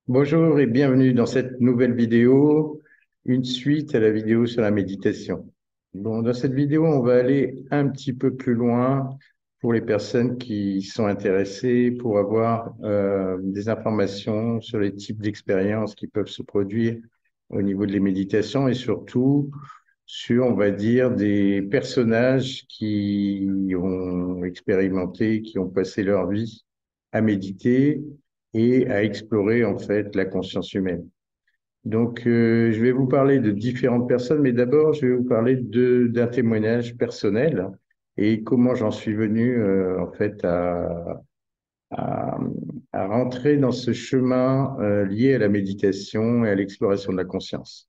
Bonjour et bienvenue dans cette nouvelle vidéo, une suite à la vidéo sur la méditation. Bon, dans cette vidéo, on va aller un petit peu plus loin pour les personnes qui sont intéressées pour avoir des informations sur les types d'expériences qui peuvent se produire au niveau de les méditations et surtout sur, on va dire, des personnages qui ont expérimenté, qui ont passé leur vie à méditer et à explorer en fait la conscience humaine. Donc, je vais vous parler de différentes personnes, mais d'abord, je vais vous parler d'un témoignage personnel et comment j'en suis venu en fait à, à rentrer dans ce chemin lié à la méditation et à l'exploration de la conscience.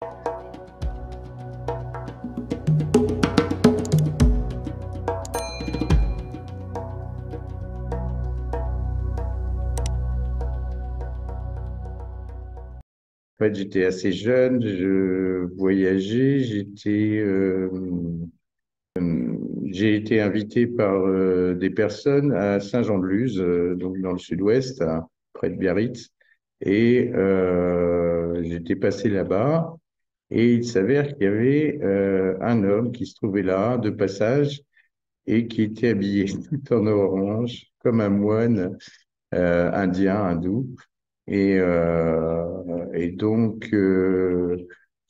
En fait, j'étais assez jeune, je voyageais, j'ai été invité par des personnes à Saint-Jean-de-Luz, donc dans le sud-ouest, près de Biarritz, et j'étais passé là-bas. Et il s'avère qu'il y avait un homme qui se trouvait là, de passage, et qui était habillé tout en orange, comme un moine indien, hindou. Et donc, ce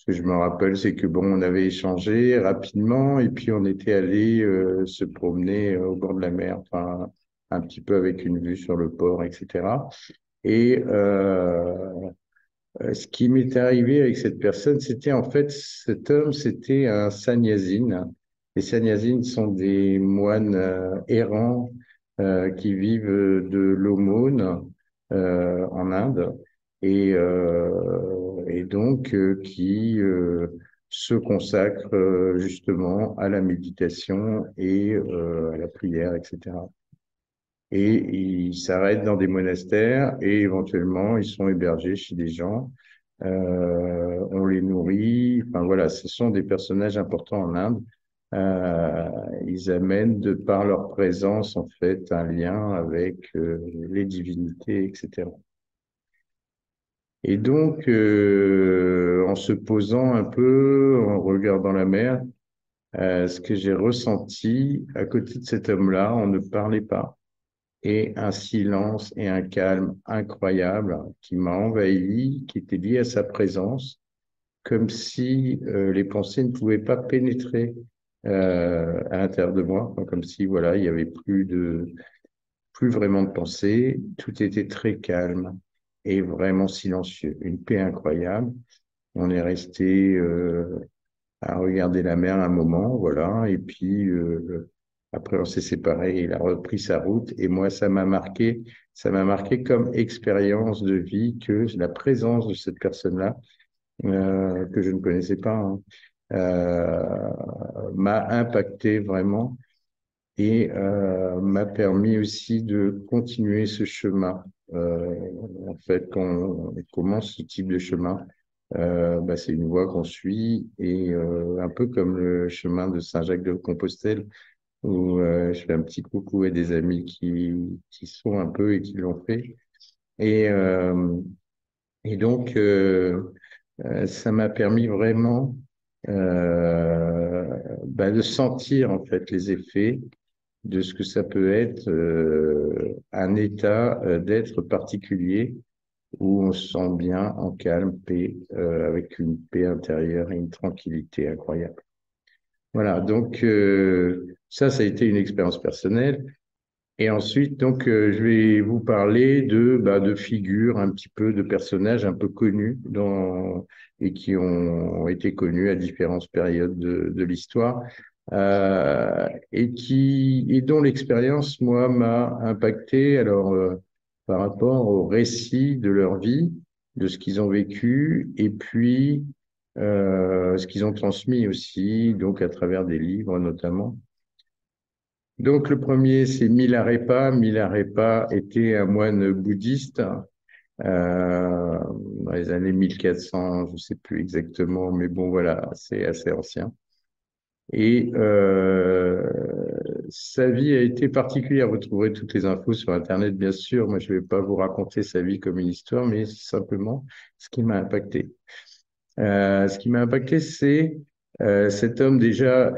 que je me rappelle, c'est que bon, on avait échangé rapidement et puis on était allé se promener au bord de la mer, enfin, un petit peu avec une vue sur le port, etc. Et ce qui m'est arrivé avec cette personne, c'était en fait, cet homme, c'était un sannyasine. Les sannyasines sont des moines errants qui vivent de l'aumône en Inde et donc qui se consacrent justement à la méditation et à la prière, etc. Et ils s'arrêtent dans des monastères et éventuellement ils sont hébergés chez des gens. On les nourrit. Enfin voilà, ce sont des personnages importants en Inde. Euh, Ils amènent de par leur présence en fait un lien avec les divinités, etc. Et donc, en se posant un peu, en regardant la mer, ce que j'ai ressenti à côté de cet homme-là, on ne parlait pas et un silence et un calme incroyable qui m'a envahi, qui était lié à sa présence, comme si les pensées ne pouvaient pas pénétrer à l'intérieur de moi, enfin, comme si voilà, il y avait plus vraiment de pensées, tout était très calme et vraiment silencieux, une paix incroyable. On est resté à regarder la mer un moment, voilà, et puis après on s'est séparés, il a repris sa route, et moi ça m'a marqué comme expérience de vie que la présence de cette personne-là, que je ne connaissais pas, hein, m'a impacté vraiment et m'a permis aussi de continuer ce chemin. Euh, En fait, quand on commence ce type de chemin, bah, c'est une voie qu'on suit et un peu comme le chemin de Saint-Jacques de Compostelle où je fais un petit coucou à des amis qui sont un peu et qui l'ont fait. Et, euh, et donc, ça m'a permis vraiment bah, de sentir en fait les effets de ce que ça peut être un état d'être particulier où on se sent bien en calme, paix, avec une paix intérieure et une tranquillité incroyable. Voilà, donc ça a été une expérience personnelle. Et ensuite, donc, je vais vous parler de figures, un petit peu de personnages un peu connus et qui ont été connus à différentes périodes de l'histoire et dont l'expérience, moi, m'a impacté. Alors, par rapport au récit de leur vie, de ce qu'ils ont vécu, et puis ce qu'ils ont transmis aussi, donc à travers des livres notamment. Donc le premier, c'est Milarepa. Milarepa était un moine bouddhiste dans les années 1400, je ne sais plus exactement, mais bon voilà, c'est assez ancien. Et sa vie a été particulière. Vous trouverez toutes les infos sur Internet, bien sûr. Moi, je ne vais pas vous raconter sa vie comme une histoire, mais simplement ce qui m'a impacté. Ce qui m'a impacté, c'est cet homme déjà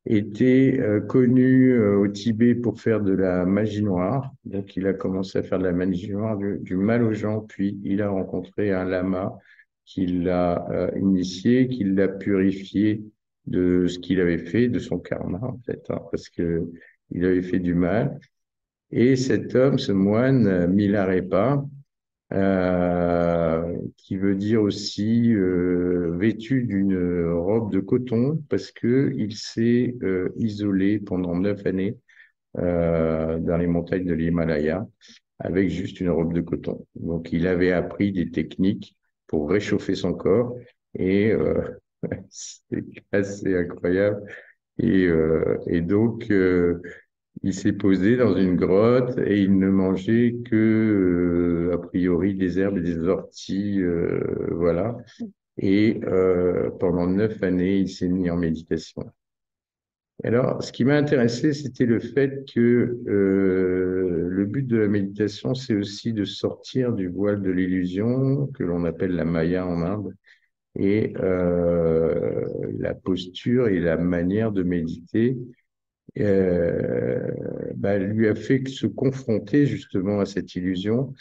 était connu au Tibet pour faire de la magie noire. Donc, il a commencé à faire de la magie noire, du mal aux gens, puis il a rencontré un lama qui l'a initié, qui l'a purifié de ce qu'il avait fait, de son karma en fait, hein, parce que il avait fait du mal. Et cet homme, ce moine, Milarepa, qui veut dire aussi vêtu d'une robe de coton parce que il s'est isolé pendant 9 années dans les montagnes de l'Himalaya avec juste une robe de coton. Donc il avait appris des techniques pour réchauffer son corps et c'est assez incroyable. Et donc il s'est posé dans une grotte et il ne mangeait que, a priori, des herbes et des orties, voilà. Et pendant 9 années, il s'est mis en méditation. Alors, ce qui m'a intéressé, c'était le fait que le but de la méditation, c'est aussi de sortir du voile de l'illusion, que l'on appelle la Maya en Inde, et la posture et la manière de méditer lui a fait se confronter justement à cette illusion.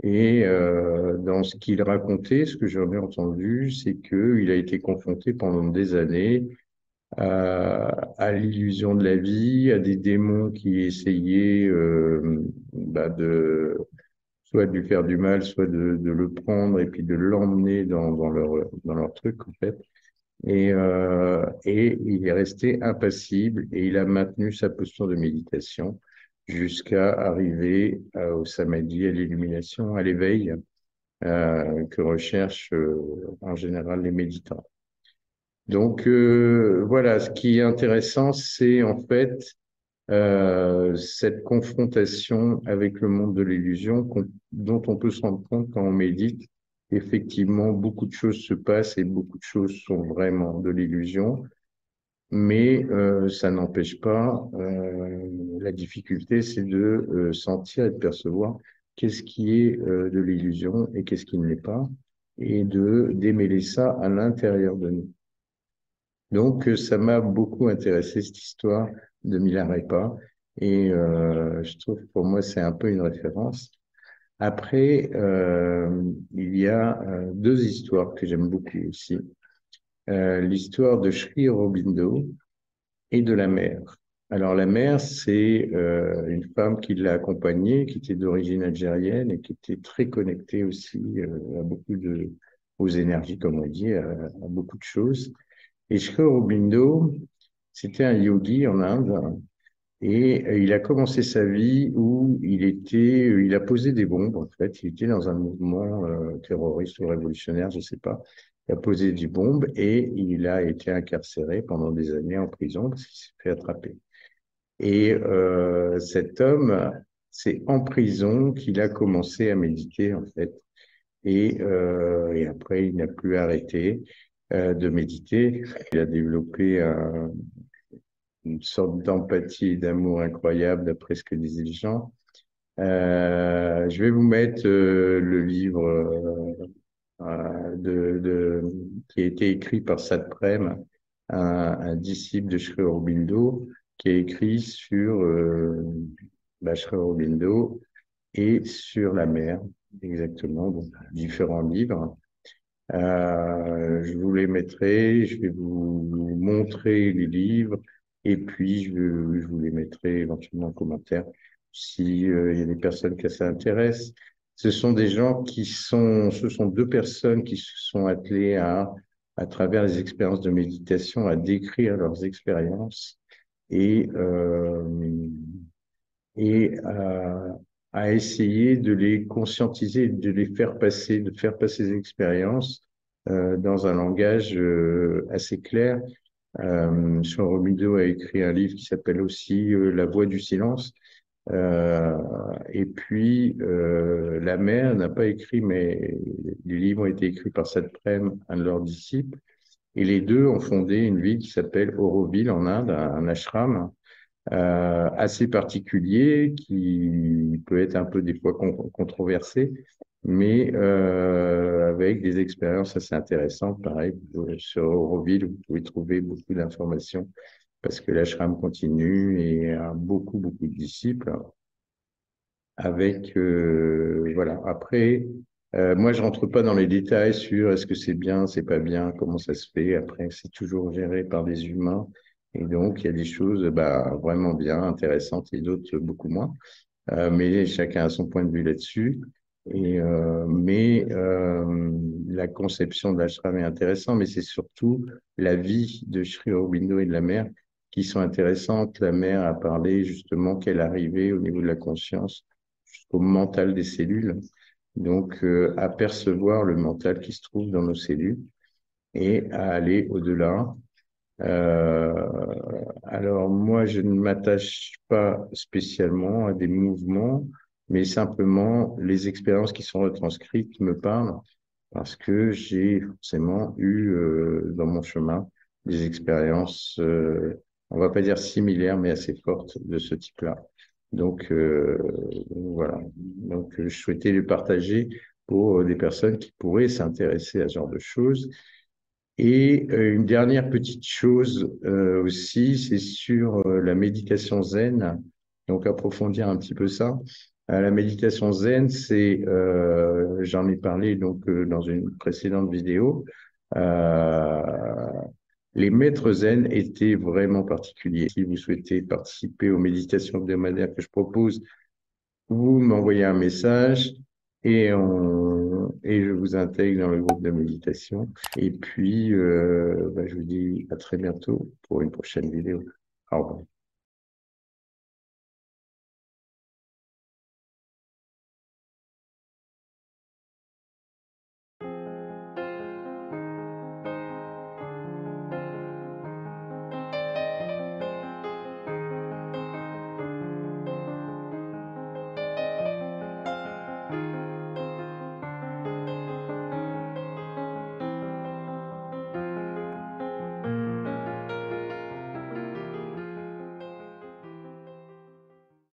Et dans ce qu'il racontait, ce que j'en ai entendu, c'est qu'il a été confronté pendant des années à l'illusion de la vie, à des démons qui essayaient de soit de lui faire du mal, soit de le prendre et puis de l'emmener dans leur truc en fait. Et il est resté impassible et il a maintenu sa posture de méditation jusqu'à arriver au samadhi, à l'illumination, à l'éveil que recherchent en général les méditants. Donc voilà, ce qui est intéressant, c'est en fait cette confrontation avec le monde de l'illusion dont on peut se rendre compte quand on médite. Effectivement, beaucoup de choses se passent et beaucoup de choses sont vraiment de l'illusion, mais ça n'empêche pas, la difficulté, c'est de sentir et de percevoir qu'est-ce qui est de l'illusion et qu'est-ce qui ne l'est pas, et de démêler ça à l'intérieur de nous. Donc, ça m'a beaucoup intéressé, cette histoire de Milarepa, et je trouve que pour moi, c'est un peu une référence. Après, il y a deux histoires que j'aime beaucoup aussi. L'histoire de Sri Aurobindo et de la mère. Alors, la mère, c'est une femme qui l'a accompagnée, qui était d'origine algérienne et qui était très connectée aussi à aux énergies, comme on dit, à beaucoup de choses. Et Sri Aurobindo, c'était un yogi en Inde et il a commencé sa vie où il a posé des bombes en fait. Il était dans un mouvement terroriste ou révolutionnaire, je sais pas. Il a posé des bombes et il a été incarcéré pendant des années en prison parce qu'il s'est fait attraper. Et cet homme, c'est en prison qu'il a commencé à méditer en fait. Et après, il n'a plus arrêté de méditer. Il a développé une sorte d'empathie et d'amour incroyable d'après ce que disaient les gens. Je vais vous mettre le livre qui a été écrit par Satprem, un disciple de Sri Aurobindo, qui a écrit sur Sri Aurobindo et sur la mer, exactement, donc différents livres. Je vous les mettrai, je vais vous montrer les livres et puis je vous les mettrai éventuellement en commentaire si il y a des personnes que ça intéresse. Ce sont deux personnes qui se sont attelées à travers les expériences de méditation, à décrire leurs expériences et, euh, et à essayer de les conscientiser, de les faire passer, de faire passer ces expériences dans un langage assez clair. Sean Robideau a écrit un livre qui s'appelle aussi La voix du silence. Et puis, la mère n'a pas écrit, mais les livres ont été écrits par Satprem, un de leurs disciples. Et les deux ont fondé une ville qui s'appelle Auroville en Inde, un ashram assez particulier qui peut être un peu des fois controversé, mais avec des expériences assez intéressantes. Pareil, sur Auroville, vous pouvez trouver beaucoup d'informations parce que l'ashram continue et a beaucoup de disciples avec voilà. Après, moi je rentre pas dans les détails sur est-ce que c'est bien, c'est pas bien, comment ça se fait. Après, c'est toujours géré par des humains et donc il y a des choses bah, vraiment bien intéressantes et d'autres beaucoup moins. Mais chacun a son point de vue là-dessus. Et la conception de l'ashram est intéressante, mais c'est surtout la vie de Sri Aurobindo et de la mère qui sont intéressantes. La mère a parlé justement qu'elle arrivait au niveau de la conscience jusqu'au mental des cellules, donc à percevoir le mental qui se trouve dans nos cellules et à aller au-delà. Alors moi, je ne m'attache pas spécialement à des mouvements, mais simplement les expériences qui sont retranscrites me parlent parce que j'ai forcément eu dans mon chemin des expériences, on va pas dire similaires, mais assez fortes de ce type-là. Donc voilà. Donc je souhaitais le partager pour des personnes qui pourraient s'intéresser à ce genre de choses. Et une dernière petite chose aussi, c'est sur la méditation zen. Donc approfondir un petit peu ça. La méditation zen, c'est, j'en ai parlé donc dans une précédente vidéo. Euh, les maîtres zen étaient vraiment particuliers. Si vous souhaitez participer aux méditations hebdomadaires que je propose, vous m'envoyez un message et je vous intègre dans le groupe de méditation. Et puis, bah, je vous dis à très bientôt pour une prochaine vidéo. Au revoir.